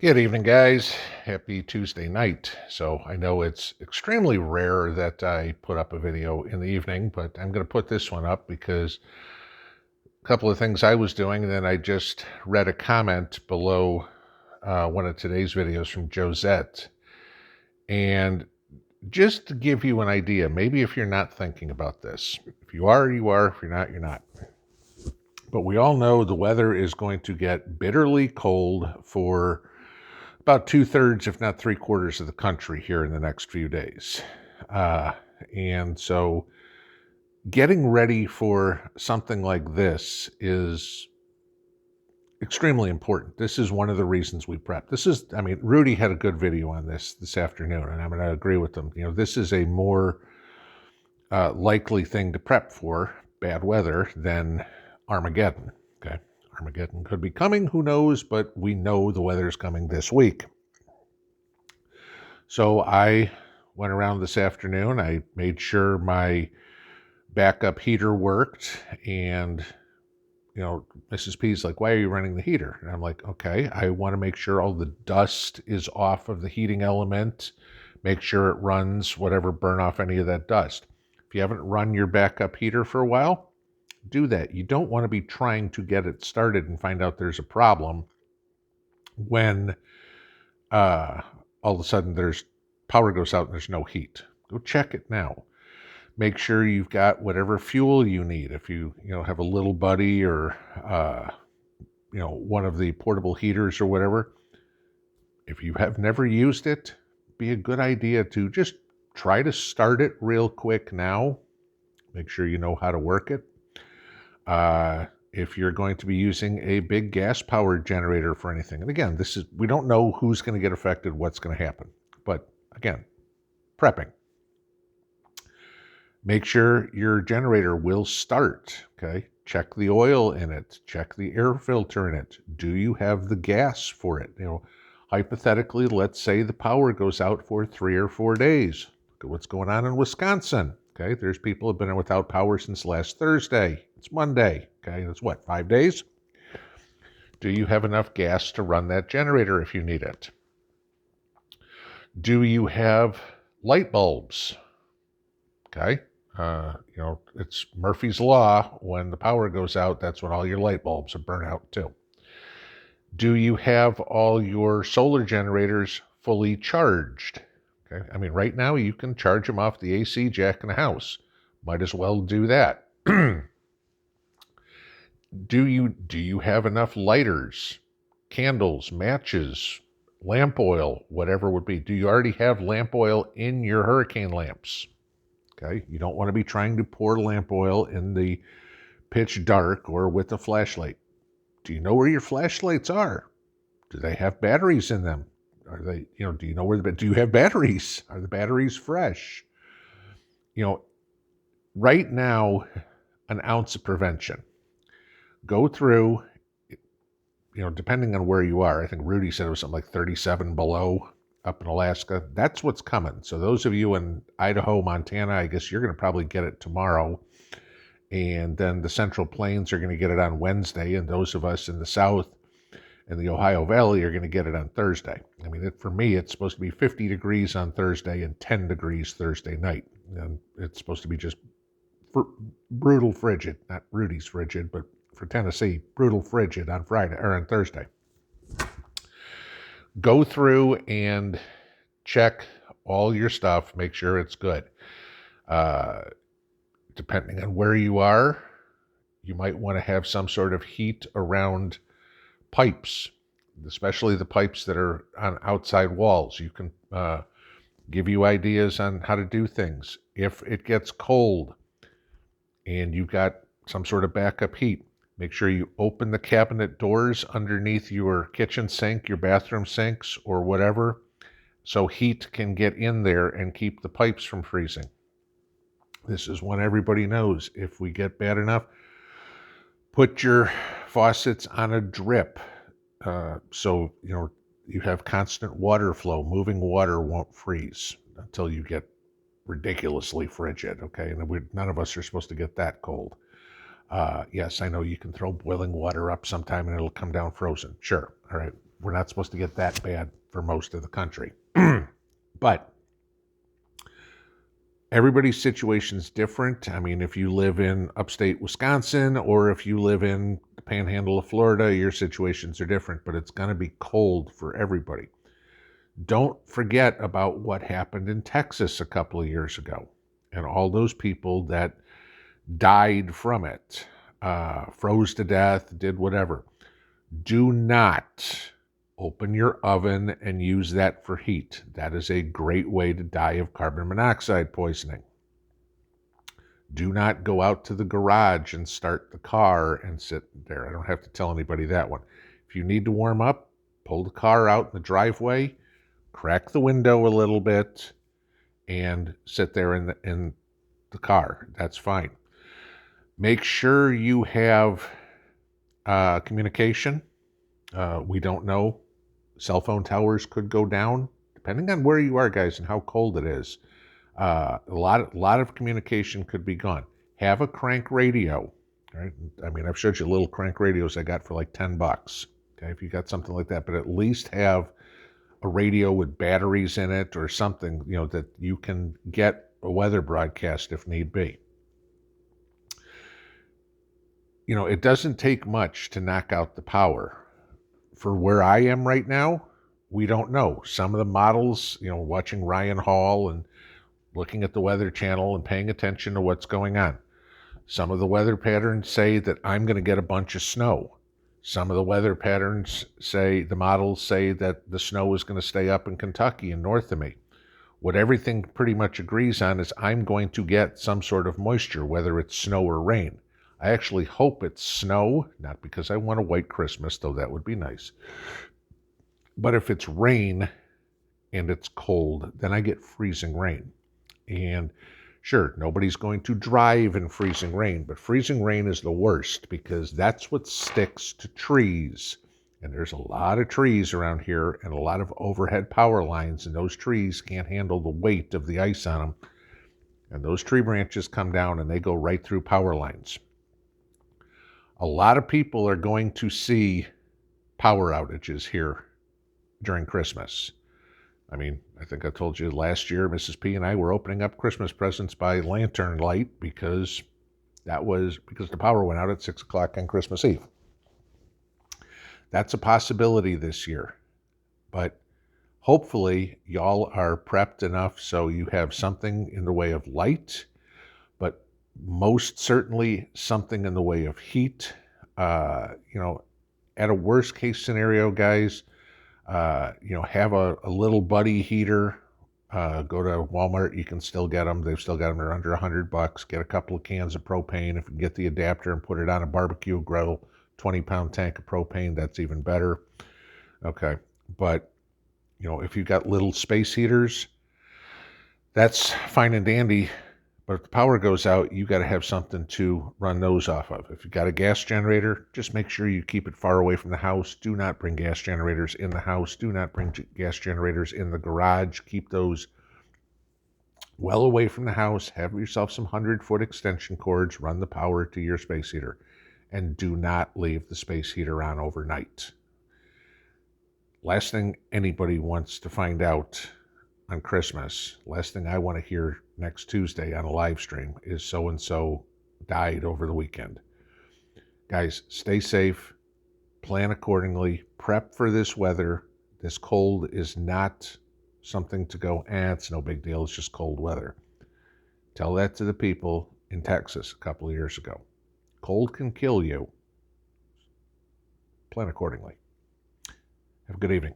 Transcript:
Good evening, guys. Happy Tuesday night. So I know it's extremely rare that I put up a video in the evening, but I'm going to put this one up because a couple of things I was doing, and then I just read a comment below one of today's videos from Josette. And just to give you an idea, maybe if you're not thinking about this, if you are, you are. If you're not, you're not. But we all know the weather is going to get bitterly cold for about 2/3, if not 3/4 of the country here in the next few days. Uh, and so getting ready for something like this is extremely important. This is one of the reasons we prep. Rudy had a good video on this afternoon, and I'm going to agree with him. This is a more likely thing to prep for, bad weather, than Armageddon. Okay. Armageddon could be coming, who knows, but we know the weather's coming this week. So I went around this afternoon. I made sure my backup heater worked, and Mrs. P's like, "Why are you running the heater?" And I'm like, "Okay, I want to make sure all the dust is off of the heating element, make sure it runs, whatever, burn off any of that dust." If you haven't run your backup heater for a while, do that. You don't want to be trying to get it started and find out there's a problem when all of a sudden there's power goes out and there's no heat. Go check it now. Make sure you've got whatever fuel you need. If you have a little buddy or one of the portable heaters or whatever, if you have never used it, be a good idea to just try to start it real quick now. Make sure you know how to work it. If you're going to be using a big gas-powered generator for anything, and again, we don't know who's going to get affected, what's going to happen. But again, prepping. Make sure your generator will start, okay? Check the oil in it. Check the air filter in it. Do you have the gas for it? Hypothetically, let's say the power goes out for 3 or 4 days. Look at what's going on in Wisconsin, okay? There's people who have been without power since last Thursday. It's Monday, okay? That's what, 5 days? Do you have enough gas to run that generator if you need it? Do you have light bulbs? Okay. It's Murphy's Law. When the power goes out, that's when all your light bulbs will burn out too. Do you have all your solar generators fully charged? Okay. Right now you can charge them off the AC jack in the house. Might as well do that. Do you have enough lighters, candles, matches, lamp oil, whatever it would be? Do you already have lamp oil in your hurricane lamps? Okay, you don't want to be trying to pour lamp oil in the pitch dark or with a flashlight. Do you know where your flashlights are? Do they have batteries in them? Are they, do you know where do you have batteries? Are the batteries fresh? Right now, an ounce of prevention. Go through, depending on where you are. I think Rudy said it was something like 37 below up in Alaska. That's what's coming. So those of you in Idaho, Montana, I guess you're going to probably get it tomorrow. And then the Central Plains are going to get it on Wednesday. And those of us in the South and the Ohio Valley are going to get it on Thursday. For me, it's supposed to be 50 degrees on Thursday and 10 degrees Thursday night. And it's supposed to be just brutal frigid, not Rudy's frigid, but for Tennessee, brutal frigid on Friday or on Thursday. Go through and check all your stuff. Make sure it's good. Depending on where you are, you might want to have some sort of heat around pipes, especially the pipes that are on outside walls. You can give you ideas on how to do things. If it gets cold and you've got some sort of backup heat, make sure you open the cabinet doors underneath your kitchen sink, your bathroom sinks, or whatever, so heat can get in there and keep the pipes from freezing. This is one everybody knows. If we get bad enough, put your faucets on a drip. So you have constant water flow. Moving water won't freeze until you get ridiculously frigid, okay? And none of us are supposed to get that cold. Yes, I know you can throw boiling water up sometime and it'll come down frozen. Sure, all right. we're not supposed to get that bad for most of the country. But everybody's situation's different. I mean, if you live in upstate Wisconsin or if you live in the panhandle of Florida, your situations are different, but it's going to be cold for everybody. Don't forget about what happened in Texas a couple of years ago and all those people that died from it, froze to death, did whatever. Do not open your oven and use that for heat. That is a great way to die of carbon monoxide poisoning. Do not go out to the garage and start the car and sit there. I don't have to tell anybody that one. If you need to warm up, pull the car out in the driveway, crack the window a little bit, and sit there in the car. That's fine. Make sure you have communication. We don't know. Cell phone towers could go down, depending on where you are, guys, and how cold it is. A lot of communication could be gone. Have a crank radio. Right? I mean, I've showed you little crank radios I got for like $10. Okay, if you got something like that, but at least have a radio with batteries in it or something, that you can get a weather broadcast if need be. It doesn't take much to knock out the power. For where I am right now, we don't know. Some of the models, watching Ryan Hall and looking at the Weather Channel and paying attention to what's going on. Some of the weather patterns say that I'm going to get a bunch of snow. Some of the weather patterns say, the models say that the snow is going to stay up in Kentucky and north of me. What everything pretty much agrees on is I'm going to get some sort of moisture, whether it's snow or rain. I actually hope it's snow, not because I want a white Christmas, though that would be nice. But if it's rain and it's cold, then I get freezing rain. And sure, nobody's going to drive in freezing rain, but freezing rain is the worst because that's what sticks to trees. And there's a lot of trees around here and a lot of overhead power lines, and those trees can't handle the weight of the ice on them. And those tree branches come down and they go right through power lines. A lot of people are going to see power outages here during Christmas. I mean, I think I told you last year, Mrs. P and I were opening up Christmas presents by lantern light because the power went out at 6 o'clock on Christmas Eve. That's a possibility this year, but hopefully y'all are prepped enough so you have something in the way of light, but most certainly something in the way of heat. At a worst case scenario, guys, have a little buddy heater. Go to Walmart, you can still get them. They've still got them. They're under $100. Get a couple of cans of propane. If you can get the adapter and put it on a barbecue grill, 20-pound tank of propane, that's even better. Okay, but if you've got little space heaters, that's fine and dandy. But if the power goes out, you got to have something to run those off of. If you've got a gas generator, just make sure you keep it far away from the house. Do not bring gas generators in the house. Do not bring gas generators in the garage. Keep those well away from the house. Have yourself some 100-foot extension cords. Run the power to your space heater. And do not leave the space heater on overnight. Last thing anybody wants to find out on Christmas, last thing I want to hear next Tuesday on a live stream is so-and-so died over the weekend. Guys, stay safe, plan accordingly, prep for this weather. This cold is not something to go, it's no big deal, it's just cold weather. Tell that to the people in Texas a couple of years ago. Cold can kill you. Plan accordingly. Have a good evening.